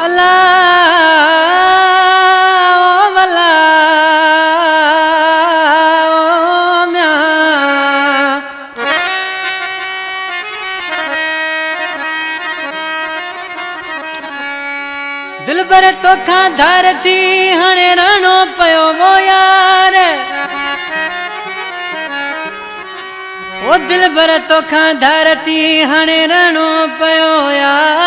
अल्लाह वला म्या दिल भर तोखा धरती हणे रणो पयो वो यार ओ दिल भर तोखा धरती हणे रणो पयो यार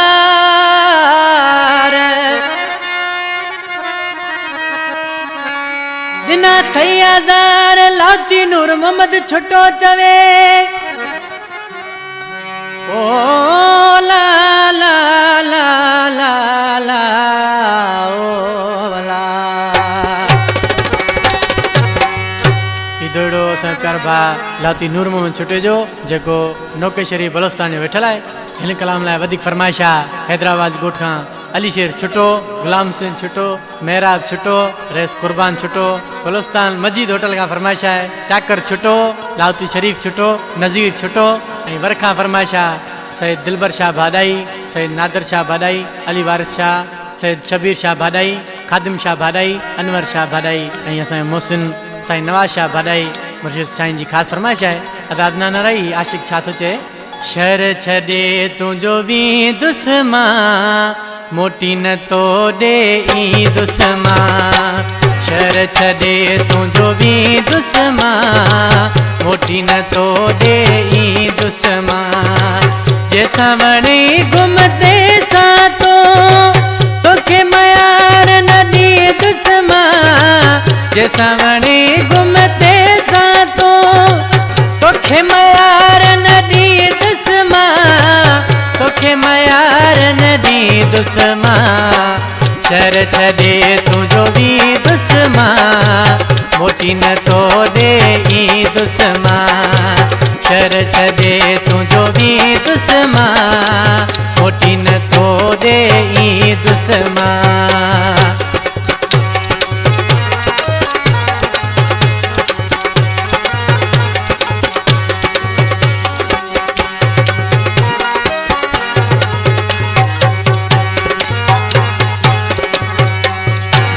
बिना थैया जार लाती नूर मोहम्मद छुटो चवे ओ ला ला ला ला ला ओ ला इदड़ो सरकार भा लाती नूर मोहम्मद छुटे जो जेको नौकेशरी बलोस्तान में वेठल है हिन कलाम लाइ वधिक फरमाइश आहे हैदराबाद गोठ खां अली शेर छुटो गुलाम सिंह छुटो मेहराब छुटो रेस कुर्बान छुटो बलोस्तान मजीद होटल का फरमाइश है चाकर छुटो लावती शरीफ छुटो नज़ीर छुटो वर खां फरमाइश आहे सैयद दिलबर शाह भादाई सैयद नादर शाह भादाई अली वारिस शाह सैयद शबीर शाह भादाई खादिम शाह भादाई अनवर शाह भादाई असांजे मोहसिन साईं नवाज शाह भादाई मुर्शिद साईं जी ख़ासि फरमाइश है अदादना न रही आशिक छा थो चए शहर छॾे तुंहिंजो वी दुस्मा मोटी न तो दे ई दुस्मा शहर छॾे तुंहिंजो वी दुस्मा मोटी न तो दे ई दुस्मा जैसा वणे घुमते सा तोखे मयार न दी दुस्मा जैसा वणे घुमते सा तोखे मयार न दी दुस्मा तोखे मयार न दी दुस्मा शहर छॾे तुंहिंजो वी दुस्मा मोटी न तो दे ई दुस्मा शहर छॾे तुंहिंजो वी दुस्मा मोटी न तो दे ई दुस्मा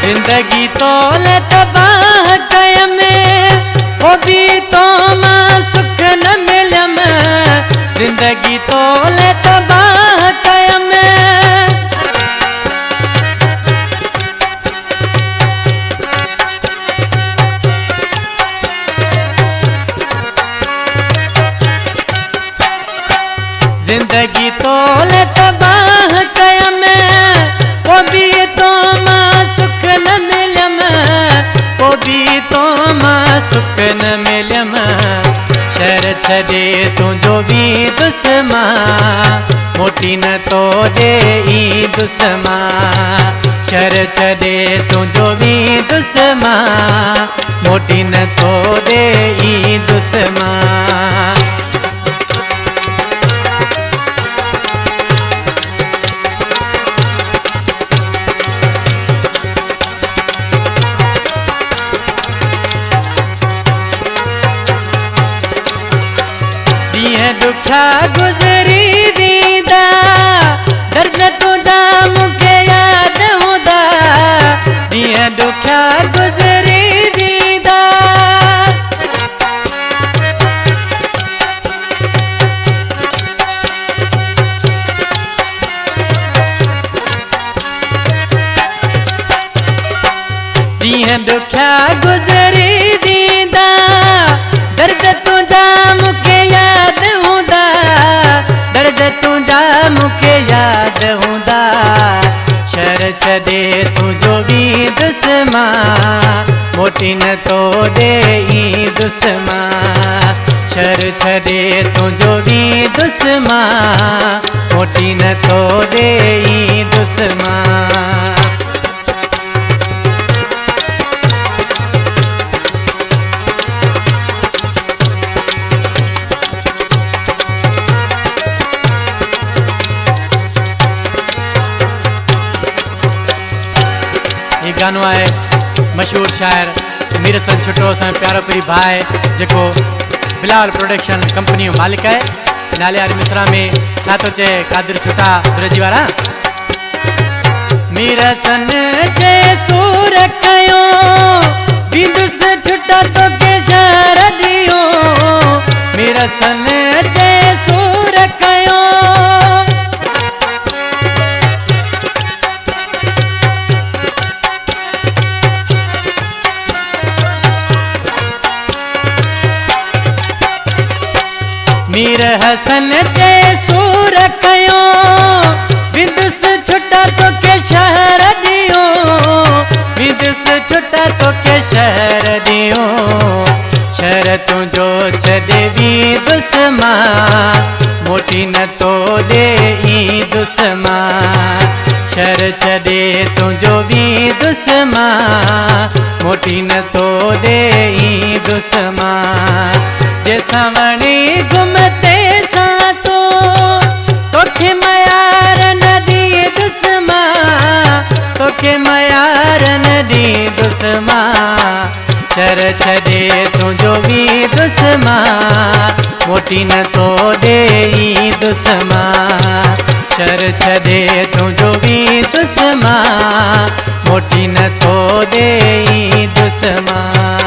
जिंदगी तोल तबाह कयम वो भी तो मां सुख न मिलम जिंदगी तोल तबाह कयम जिंदगी तोल तबाह कयम वो भी तो मां सुख न मिलम वो भी तो मां सुख न मिलम शहर छॾे तुंहिंजो वी दुस्मा मोटी न तो दे ई दुस्मा शहर छॾे तुंहिंजो वी दुस्मा मोटी न तो दे ई दुस्मा दुखा गुजरी दीदा दर्द तुझा मुझे याद हुदा दिया दुखा गुजरी दीदा दिया दुखा गुजरी दीदा दर्द तुझा मुझे याद दर्द तुझा मुझे याद हुंदा शहर छॾे तुंहिंजो वी दुस्मा मोटी न तो दे ई दुस्मा शहर छॾे तुंहिंजो वी दुस्मा मोटी न तो दे ई दुस्मा गानो है मशहूर शायर मीर सन छुटो सन प्यारो परी भाई जो बिलाल प्रोडक्शन कंपनी मालिक है नाले वाली मिसरा में छा तो चे कादिर छुटा दुरजी वारा मेरा सन जे सूर कयो बिंदुस छुटा तो के शहर दियो मेरा सन जे सूर कयो मीर हसन जे सूर कयो बिंदुस छुटा तो के शहर दियो बिंदुस छुटा तो के शहर दियो शहर तुझो छदे दुस्मा मोटी न तो दे दुस्मा शहर छदे तुझो दुस्मा मोटी न तो दे दुस्मा जैसा वणी घुमते सा तोखे मयार नदी दुस्मा तोखे मयार नदी दुस्मा शर छदे तुझो दुस्मा मोटी न तो दे दुस्मा शर छदे तुझो दुस्मा मोटी न तो दे दुस्मा।